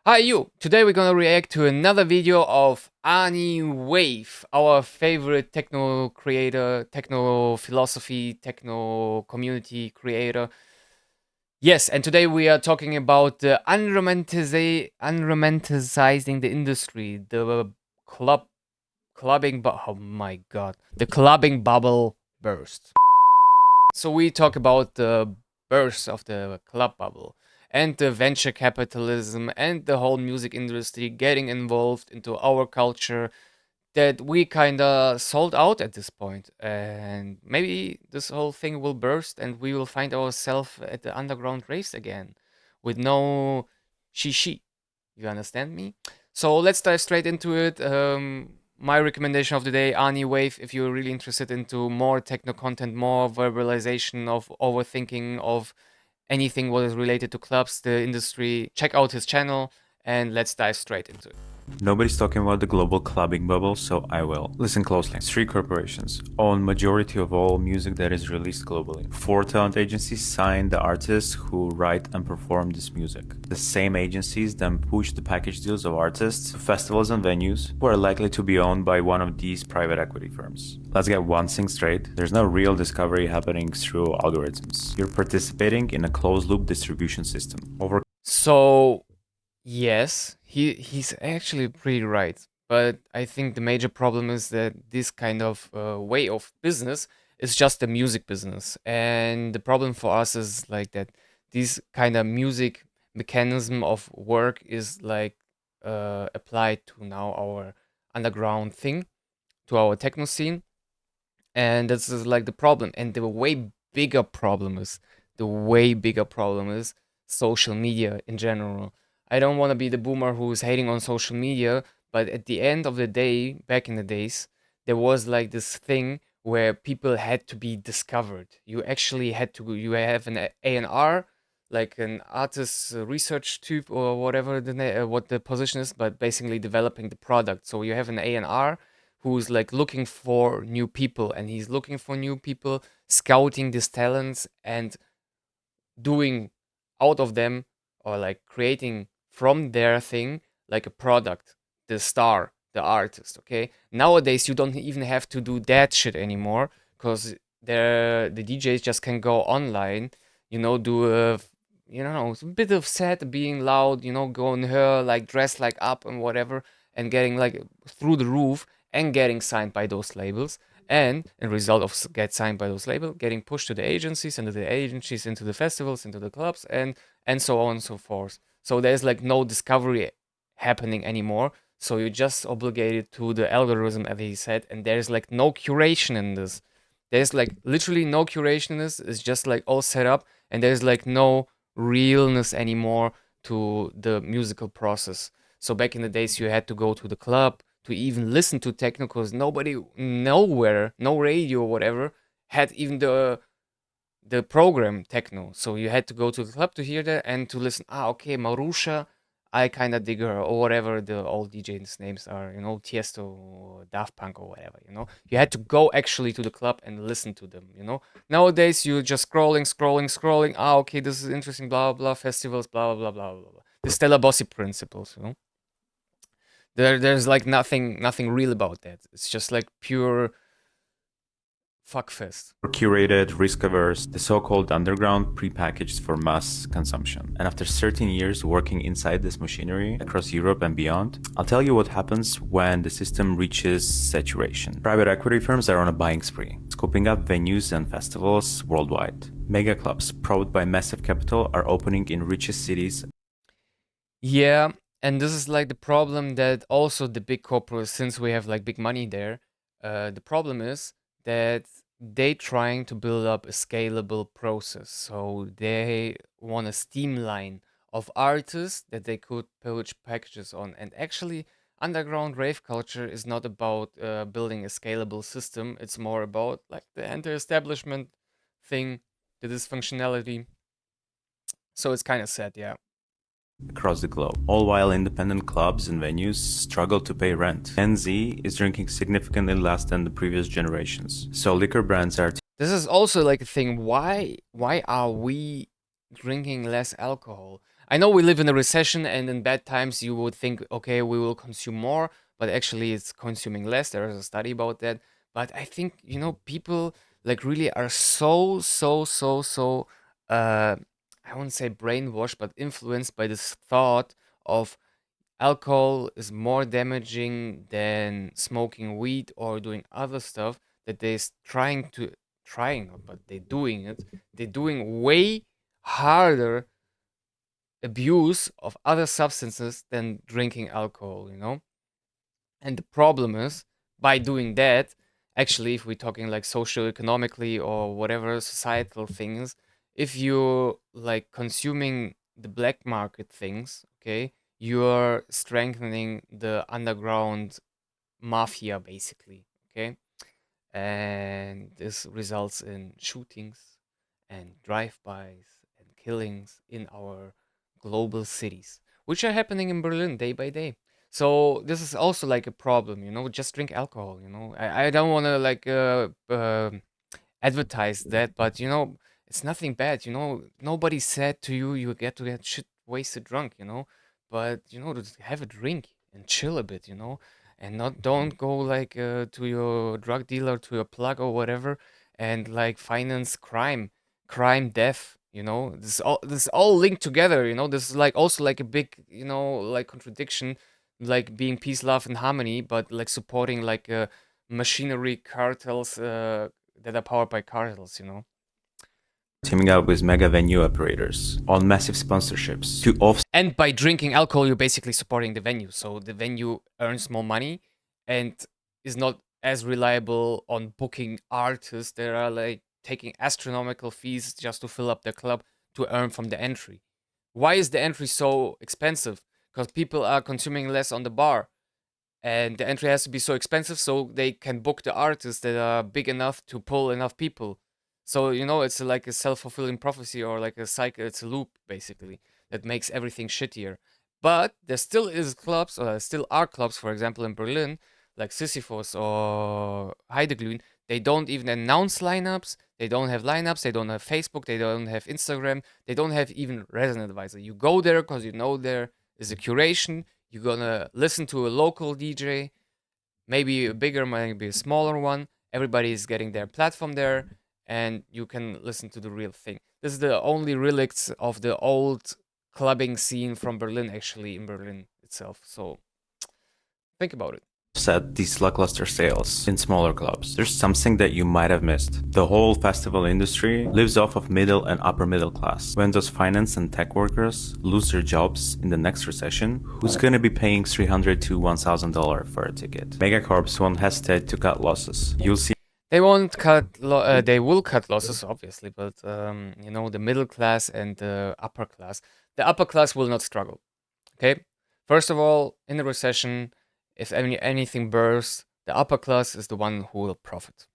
Hi you! Today we're gonna react to another video of arnii.wav, our favorite techno creator, techno philosophy, techno community creator. Yes, and today we are talking about the unromanticizing the industry, the clubbing, oh my god, the clubbing bubble burst. So we talk about the burst of the club bubble and the venture capitalism and the whole music industry getting involved into our culture that we kind of sold out at this point. And maybe this whole thing will burst and we will find ourselves at the underground race again with no shishi. You understand me? So let's dive straight into it. My recommendation of the day, arnii.wav, if you're really interested into more techno content, more verbalization of overthinking of anything what is related to clubs, the industry, check out his channel and let's dive straight into it. Nobody's talking about the global clubbing bubble, so I will. Listen closely. 3 corporations own majority of all music that is released globally. 4 talent agencies sign the artists who write and perform this music. The same agencies then push the package deals of artists to festivals and venues who are likely to be owned by one of these private equity firms. Let's get one thing straight. There's no real discovery happening through algorithms. You're participating in a closed-loop distribution system. So yes, he's actually pretty right. But I think the major problem is that this kind of way of business is just a music business. And the problem for us is like that this kind of music mechanism of work is like applied to now our underground thing, to our techno scene. And this is like the problem. And the way bigger problem is social media in general. I don't want to be the boomer who's hating on social media, but at the end of the day, back in the days, there was like this thing where people had to be discovered. You actually had to, you have an A&R, like an artist research tube or whatever what the position is, but basically developing the product. So you have an A&R who's like looking for new people, and he's looking for new people, scouting these talents and doing out of them, or like creating from their thing like a product, the star, the artist. Okay, nowadays you don't even have to do that shit anymore, because the DJs just can go online, do a a bit of set, being loud, going her like dressed like up and whatever, and getting like through the roof and getting signed by those labels, and in result of get signed by those labels, getting pushed to the agencies, and the agencies into the festivals, into the clubs, and so on and so forth. So there's like no discovery happening anymore. So you're just obligated to the algorithm, as he said, and there's like no curation in this. There's like literally no curation in this. It's just like all set up, and there's like no realness anymore to the musical process. So back in the days, you had to go to the club to even listen to techno, because nobody, nowhere, no radio or whatever, had even the program techno. So you had to go to the club to hear that and to listen. Okay, Marusha, I kind of dig her, or whatever the old DJs' names are, Tiesto, or Daft Punk, or whatever, You had to go actually to the club and listen to them. Nowadays, you're just scrolling. Okay, this is interesting, blah, blah, festivals, blah, blah, blah, blah, blah. The Stella Bossi principles. There's like nothing real about that. It's just like pure fuckfest. Curated, risk-averse, the so-called underground prepackaged for mass consumption. And after 13 years working inside this machinery across Europe and beyond, I'll tell you what happens when the system reaches saturation. Private equity firms are on a buying spree, scooping up venues and festivals worldwide. Mega clubs, propped by massive capital, are opening in richest cities. Yeah, and this is like the problem that also the big corporates, since we have like big money there, the problem is that they trying to build up a scalable process. So they want a streamline of artists that they could push packages on. And actually, underground rave culture is not about building a scalable system. It's more about like the anti-establishment thing, the dysfunctionality. So it's kind of sad, yeah. Across the globe, all while independent clubs and venues struggle to pay rent. Gen Z is drinking significantly less than the previous generations, so liquor brands are This is also like a thing. Why are we drinking less alcohol? I know we live in a recession, and in bad times you would think, okay, we will consume more, but actually it's consuming less. There is a study about that. But I think, people like really are so I wouldn't say brainwashed, but influenced by this thought of alcohol is more damaging than smoking weed or doing other stuff, that they're trying, but they're doing it. They're doing way harder abuse of other substances than drinking alcohol. And the problem is, by doing that, actually, if we're talking like socio-economically or whatever societal things, if you're like consuming the black market things, okay, you're strengthening the underground mafia, basically, okay? And this results in shootings and drive-bys and killings in our global cities, which are happening in Berlin day by day. So this is also like a problem. Just drink alcohol. I don't want to like advertise that, but it's nothing bad. Nobody said to you you get to get shit wasted drunk. But to have a drink and chill a bit. And not don't go like to your drug dealer, to your plug or whatever, and like finance crime, death. This is all linked together. This is like also like a big like contradiction, like being peace, love, and harmony, but like supporting like machinery cartels that are powered by cartels. Teaming up with mega venue operators on massive sponsorships to offset. And by drinking alcohol, you're basically supporting the venue. So the venue earns more money and is not as reliable on booking artists that are like taking astronomical fees just to fill up their club to earn from the entry. Why is the entry so expensive? Because people are consuming less on the bar. And the entry has to be so expensive so they can book the artists that are big enough to pull enough people. So, it's like a self fulfilling prophecy, or like a cycle, it's a loop basically that makes everything shittier. But there still is clubs, or there still are clubs, for example, in Berlin, like Sisyphos or Heideglühen. They don't even announce lineups. They don't have lineups. They don't have Facebook. They don't have Instagram. They don't have even resident advisor. You go there because you know there is a curation. You're gonna listen to a local DJ, maybe a bigger, maybe a smaller one. Everybody is getting their platform there, and you can listen to the real thing. This is the only relics of the old clubbing scene from Berlin, actually, in Berlin itself. So think about it. Set these lackluster sales in smaller clubs. There's something that you might have missed. The whole festival industry lives off of middle and upper middle class. When those finance and tech workers lose their jobs in the next recession, who's gonna be paying $300 to $1,000 for a ticket? Megacorps won't hesitate to cut losses. You'll see. They won't cut. They will cut losses, obviously, but the middle class and the upper class. The upper class will not struggle. Okay. First of all, in the recession, if anything bursts, the upper class is the one who will profit.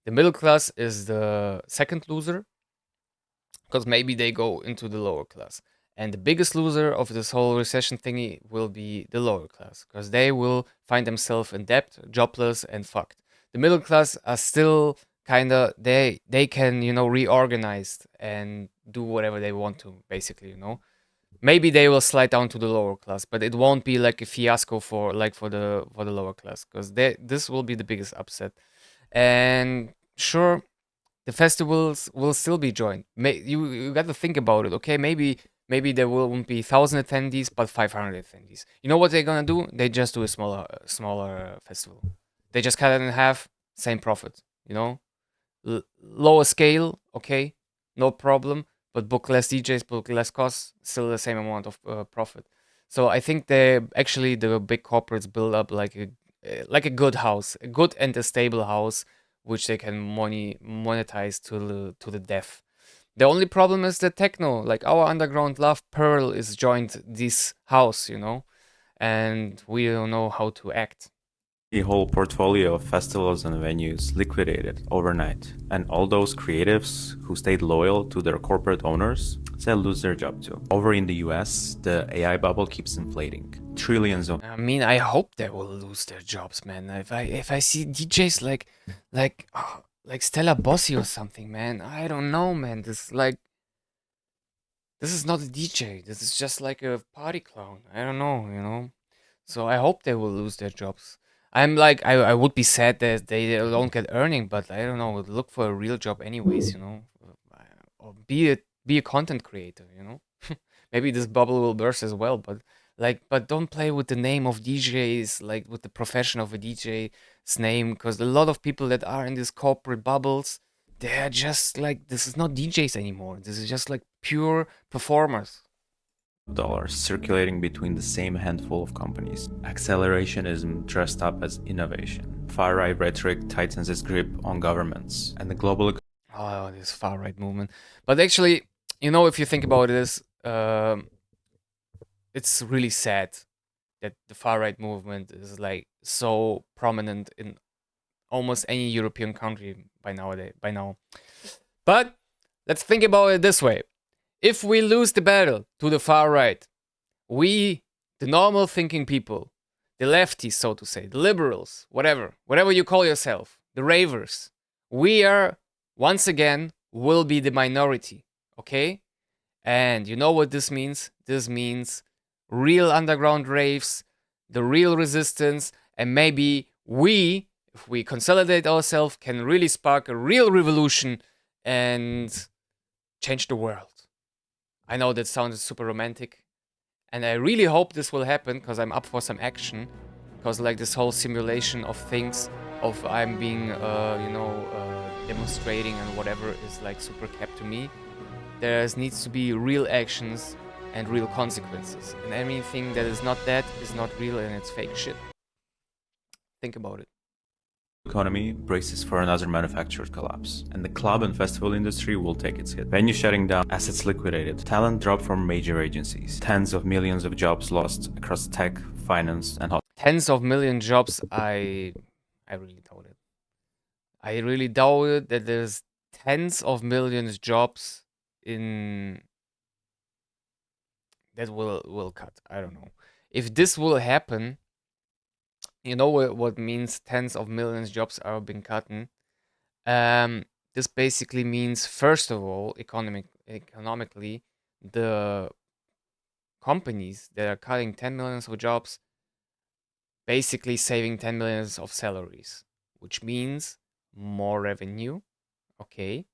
The middle class is the second loser, because maybe they go into the lower class. And the biggest loser of this whole recession thingy will be the lower class, because they will find themselves in debt, jobless, and fucked. The middle class are still kind of, they can, reorganize and do whatever they want to, basically. Maybe they will slide down to the lower class, but it won't be like a fiasco for the lower class, because this will be the biggest upset. And sure, the festivals will still be joined. You got to think about it, okay? Maybe there won't be 1,000 attendees, but 500 attendees. You know what they're gonna do? They just do a smaller festival. They just cut it in half, same profit. Lower scale, okay, no problem. But book less DJs, book less costs, still the same amount of profit. So I think the big corporates build up like a good house, a good and a stable house, which they can monetize to the death. The only problem is that techno, like our underground love Pearl, is joined this house, and we don't know how to act. The whole portfolio of festivals and venues liquidated overnight, and all those creatives who stayed loyal to their corporate owners, they'll lose their job too. Over in the US, the AI bubble keeps inflating. Trillions of. I mean, I hope they will lose their jobs, man. If I see DJs like Stella Bossi or something, man, I don't know, man. This like This is not a DJ. This is just like a party clown. I don't know. So I hope they will lose their jobs. I'm like, I would be sad that they don't get earning, but I don't know. Look for a real job anyways. Or be a content creator. Maybe this bubble will burst as well, but don't play with the name of DJs, like with the profession of a DJ's name, because a lot of people that are in these corporate bubbles, they're just like, this is not DJs anymore. This is just like pure performers. Dollars circulating between the same handful of companies. Accelerationism dressed up as innovation. Far-right rhetoric tightens its grip on governments, and the global Oh, this far right movement. But actually, if you think about this, it's really sad that the far right movement is like so prominent in almost any European country by now. But let's think about it this way. If we lose the battle to the far right, we, the normal thinking people, the lefties, so to say, the liberals, whatever you call yourself, the ravers, we are once again will be the minority, okay? And you know what this means? This means real underground raves, the real resistance, and maybe we, if we consolidate ourselves, can really spark a real revolution and change the world. I know that sounds super romantic, and I really hope this will happen because I'm up for some action. Because like this whole simulation of things, of I'm being, demonstrating and whatever is like super kept to me. There needs to be real actions and real consequences. And anything that is not that is not real and it's fake shit. Think about it. economy braces for another manufactured collapse, and the club and festival industry will take its hit. Venues shutting down, assets liquidated, talent dropped from major agencies, tens of millions of jobs lost across tech, finance, and Tens of million jobs, I really doubt it. I really doubt it that there's tens of millions jobs in that will cut. I don't know. If this will happen, you know what means tens of millions jobs are being cut. This basically means, first of all, economically, the companies that are cutting 10 millions of jobs basically saving 10 millions of salaries, which means more revenue, okay?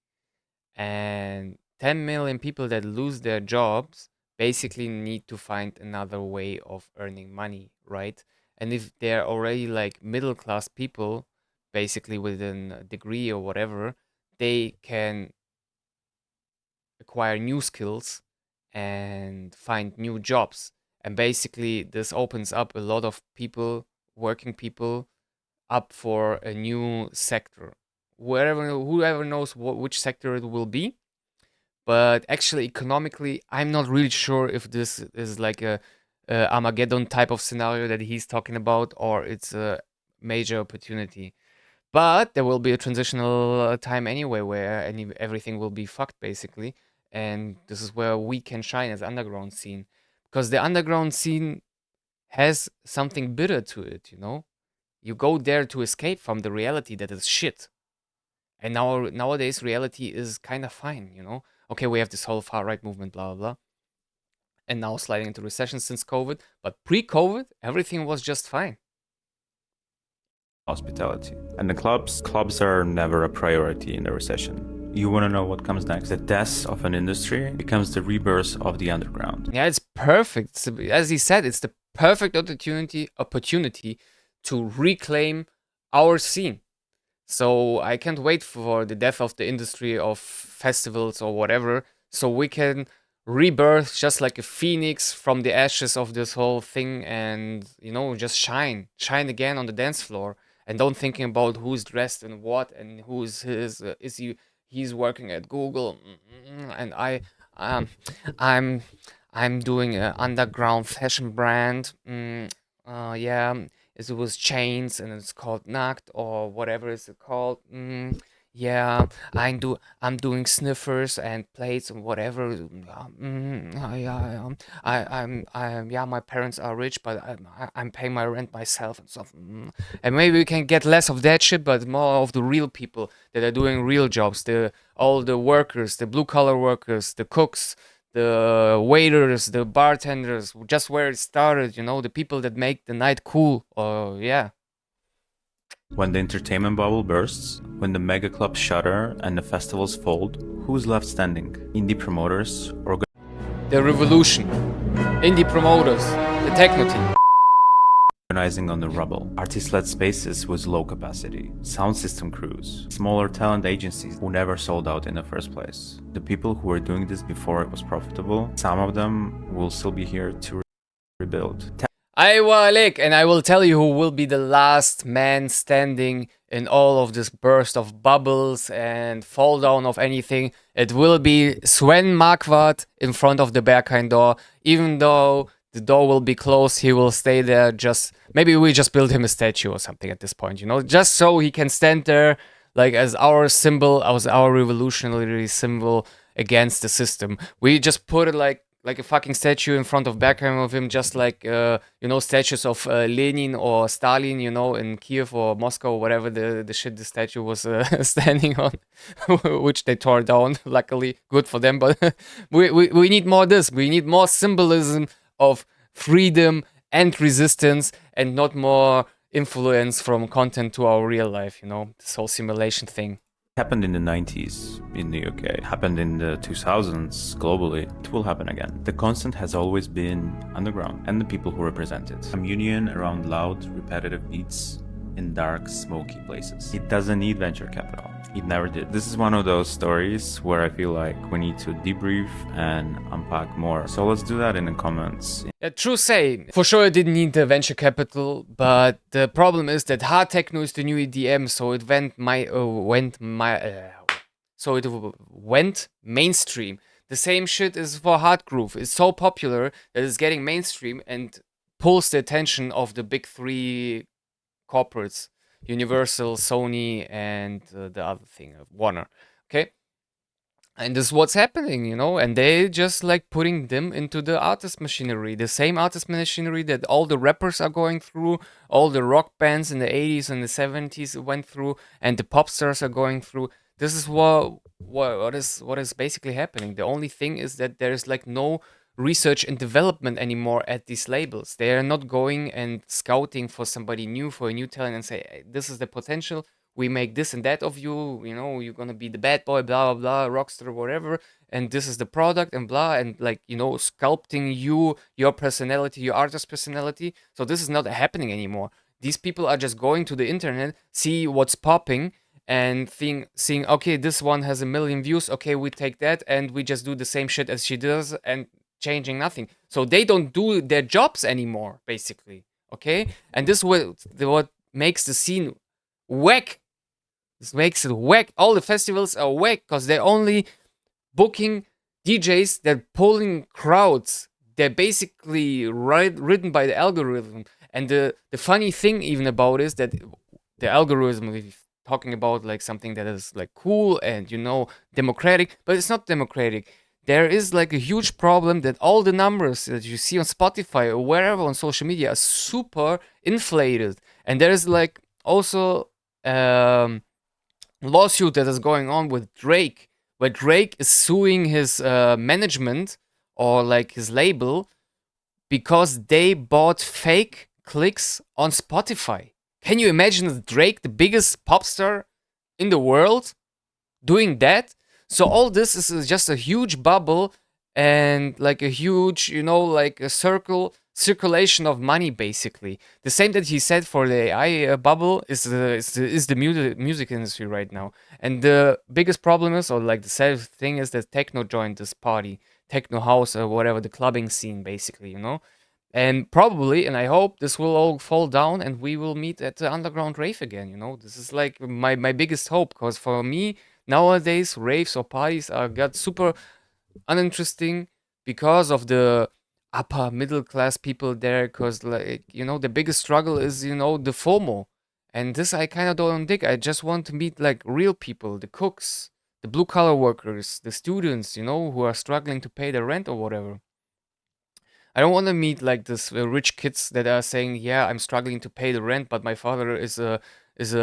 And 10 million people that lose their jobs basically need to find another way of earning money, right? And if they're already like middle class people, basically with a degree or whatever, they can acquire new skills and find new jobs. And basically, this opens up a lot of people, working people, up for a new sector. Whoever knows which sector it will be. But actually, economically, I'm not really sure if this is like a Armageddon type of scenario that he's talking about, or it's a major opportunity. But there will be a transitional time anyway where everything will be fucked basically. And this is where we can shine as underground scene. Because the underground scene has something bitter to it. You go there to escape from the reality that is shit. And nowadays reality is kind of fine. Okay, we have this whole far right movement, blah blah blah. And now sliding into recession since COVID. But pre-COVID, everything was just fine. hospitality. And the clubs are never a priority in the recession. You want to know what comes next? The death of an industry becomes the rebirth of the underground. Yeah, it's perfect. As he said, it's the perfect opportunity to reclaim our scene. So I can't wait for the death of the industry of festivals or whatever, so we can rebirth just like a phoenix from the ashes of this whole thing, and just shine again on the dance floor, and don't thinking about who's dressed in what and who's he's working at Google, and um I'm I'm doing an underground fashion brand. Yeah, it was chains and it's called Nackt or whatever is it called. Yeah, I'm doing sniffers and plates and whatever. Yeah, my parents are rich, but I'm paying my rent myself and stuff. And maybe we can get less of that shit, but more of the real people that are doing real jobs. All the workers, the blue collar workers, the cooks, the waiters, the bartenders, just where it started, the people that make the night cool. Yeah. When the entertainment bubble bursts, when the mega clubs shutter and the festivals fold, who's left standing? Indie promoters or The revolution. Indie promoters. The techno team. organizing on the rubble, artist-led spaces with low capacity, sound system crews, smaller talent agencies who never sold out in the first place. The people who were doing this before it was profitable, some of them will still be here to rebuild. And I will tell you who will be the last man standing in all of this burst of bubbles and fall down of anything. It will be Sven Marquardt in front of the Berghain door. Even though the door will be closed, he will stay there. Maybe we just build him a statue or something at this point, just so he can stand there like as our symbol, as our revolutionary symbol against the system. We just put it like a fucking statue in front of Berghain of him, just like statues of Lenin or Stalin, in Kiev or Moscow or whatever the shit the statue was standing on, which they tore down. Luckily, good for them. But we need more of this. We need more symbolism of freedom and resistance, and not more influence from content to our real life. This whole simulation thing. Happened in the 90s in the UK, happened in the 2000s globally. It will happen again. The constant has always been underground and the people who represent it. Communion around loud, repetitive beats in dark, smoky places. It doesn't need venture capital. It never did. This is one of those stories where I feel like we need to debrief and unpack more. So let's do that in the comments. True say, for sure it didn't need the venture capital, but the problem is that hard techno is the new EDM, so it went mainstream. The same shit is for hard groove. It's so popular that it's getting mainstream and pulls the attention of the big three corporates: Universal, Sony, and the other thing, Warner. Okay? And this is what's happening, and they just like putting them into the artist machinery, the same artist machinery that all the rappers are going through, all the rock bands in the 80s and the 70s went through, and the pop stars are going through. This is what is basically happening. The only thing is that there's like no research and development anymore at these labels. They are not going and scouting for somebody new, for a new talent, and say, hey, this is the potential. We make this and that of you, you're gonna be the bad boy, blah, blah, blah, rockstar, whatever, and this is the product, and blah, and like, sculpting your personality, your artist personality. So this is not happening anymore. These people are just going to the internet, see what's popping, and seeing, okay, this one has 1 million views, okay, we take that, and we just do the same shit as she does, and changing nothing. So they don't do their jobs anymore, basically, okay? And this is what makes the scene whack. This makes it whack. All the festivals are whack because they're only booking DJs. They're pulling crowds. They're basically ridden by the algorithm. And the funny thing even about is that the algorithm, we're talking about like something that is like cool and democratic, but it's not democratic. There is like a huge problem that all the numbers that you see on Spotify or wherever on social media are super inflated. And there is like also lawsuit that is going on with Drake, where Drake is suing his management or like his label because they bought fake clicks on Spotify. Can you imagine Drake, the biggest pop star in the world, doing that? So all this is just a huge bubble and like a huge, like a circulation of money, basically. The same that he said for the AI bubble is the music industry right now. And the biggest problem is, or like the sad thing is, that techno joined this party, techno house or whatever, the clubbing scene, basically, And probably, and I hope, this will all fall down and we will meet at the underground rave again, This is like my biggest hope, because for me, nowadays, raves or parties got super uninteresting because of the upper middle class people there, because like the biggest struggle is the FOMO, and this I kind of don't dig. I just want to meet like real people, the cooks, the blue collar workers, the students, who are struggling to pay their rent or whatever. I don't want to meet like this rich kids that are saying, yeah, I'm struggling to pay the rent, but my father is a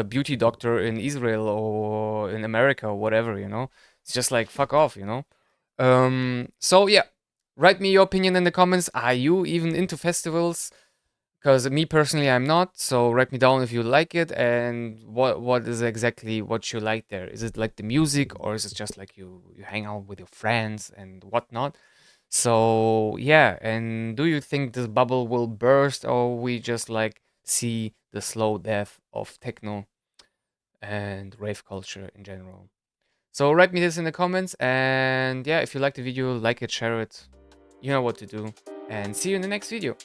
beauty doctor in Israel or in America or whatever. It's just like, fuck off. So yeah, Write me your opinion in the comments. Are you even into festivals? Because me personally, I'm not. So write me down if you like it, and what is exactly what you like there. Is it like the music, or is it just like you hang out with your friends and whatnot? So yeah, and do you think this bubble will burst, or we just like see the slow death of techno and rave culture in general? So write me this in the comments, and yeah, if you like the video, like it, share it. You know what to do, and see you in the next video.